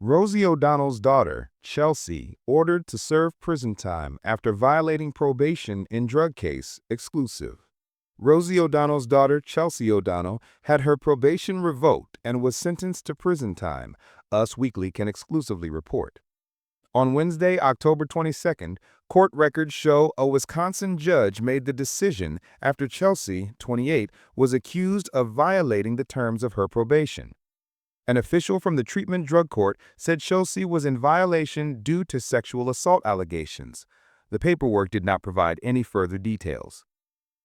Rosie O'Donnell's daughter, Chelsea, ordered to serve prison time after violating probation in drug case exclusive. Rosie O'Donnell's daughter, Chelsea O'Donnell, had her probation revoked and was sentenced to prison time, Us Weekly can exclusively report. On Wednesday, October 22nd, court records show a Wisconsin judge made the decision after Chelsea, 28, was accused of violating the terms of her probation. An official from the treatment drug court said Chelsea was in violation due to sexual assault allegations. The paperwork did not provide any further details.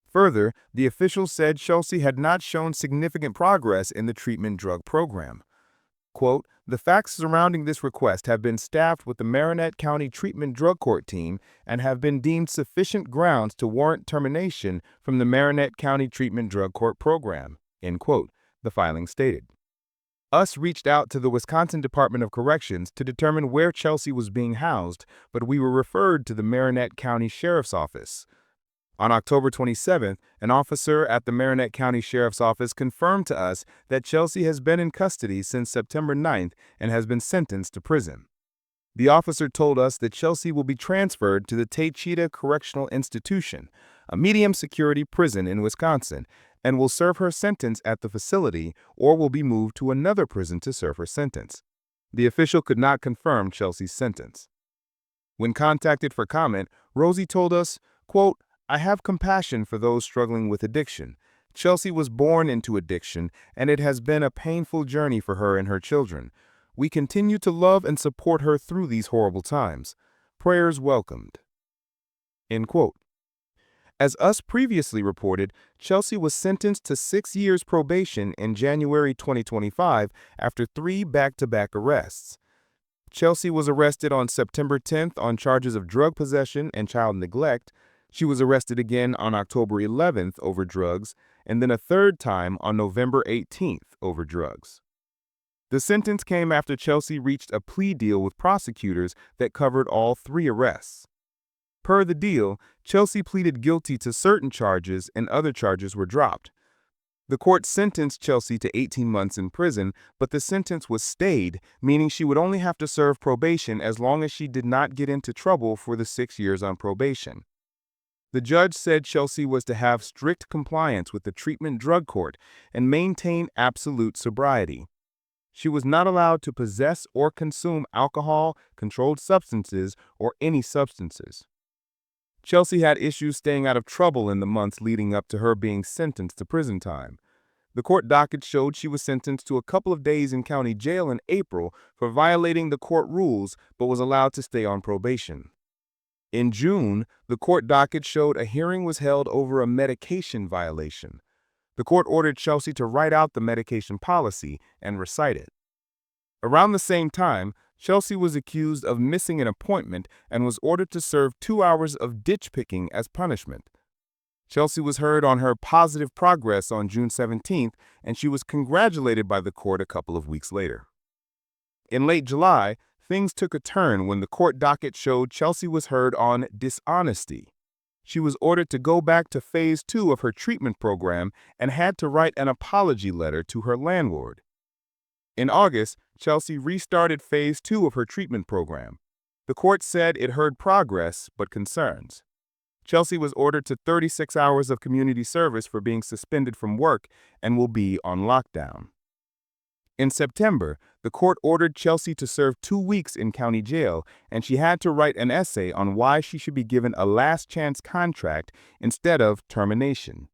Further, the official said Chelsea had not shown significant progress in the treatment drug program. Quote, "The facts surrounding this request have been staffed with the Marinette County Treatment Drug Court team and have been deemed sufficient grounds to warrant termination from the Marinette County Treatment Drug Court program," end quote, the filing stated. Us reached out to the Wisconsin Department of Corrections to determine where Chelsea was being housed, but we were referred to the Marinette County Sheriff's Office. On October 27th, an officer at the Marinette County Sheriff's Office confirmed to us that Chelsea has been in custody since September 9th and has been sentenced to prison. The officer told us that Chelsea will be transferred to the Taycheedah Correctional Institution, a medium-security prison in Wisconsin, and will serve her sentence at the facility or will be moved to another prison to serve her sentence. The official could not confirm Chelsea's sentence. When contacted for comment, Rosie told us, quote, "I have compassion for those struggling with addiction. Chelsea was born into addiction, and it has been a painful journey for her and her children. We continue to love and support her through these horrible times. Prayers welcomed." End quote. As Us previously reported, Chelsea was sentenced to 6 years probation in January 2025 after 3 back-to-back arrests. Chelsea was arrested on September 10th on charges of drug possession and child neglect. She was arrested again on October 11th over drugs, and then a third time on November 18th over drugs. The sentence came after Chelsea reached a plea deal with prosecutors that covered all 3 arrests. Per the deal, Chelsea pleaded guilty to certain charges and other charges were dropped. The court sentenced Chelsea to 18 months in prison, but the sentence was stayed, meaning she would only have to serve probation as long as she did not get into trouble for the 6 years on probation. The judge said Chelsea was to have strict compliance with the treatment drug court and maintain absolute sobriety. She was not allowed to possess or consume alcohol, controlled substances, or any substances. Chelsea had issues staying out of trouble in the months leading up to her being sentenced to prison time. The court docket showed she was sentenced to a couple of days in county jail in April for violating the court rules but was allowed to stay on probation. In June, the court docket showed a hearing was held over a medication violation. The court ordered Chelsea to write out the medication policy and recite it. Around the same time, Chelsea was accused of missing an appointment and was ordered to serve 2 hours of ditch picking as punishment. Chelsea was heard on her positive progress on June 17th, and she was congratulated by the court a couple of weeks later. In late July, things took a turn when the court docket showed Chelsea was heard on dishonesty. She was ordered to go back to Phase 2 of her treatment program and had to write an apology letter to her landlord. In August, Chelsea restarted Phase 2 of her treatment program. The court said it heard progress but concerns. Chelsea was ordered to 36 hours of community service for being suspended from work and will be on lockdown. In September, the court ordered Chelsea to serve 2 weeks in county jail, and she had to write an essay on why she should be given a last chance contract instead of termination.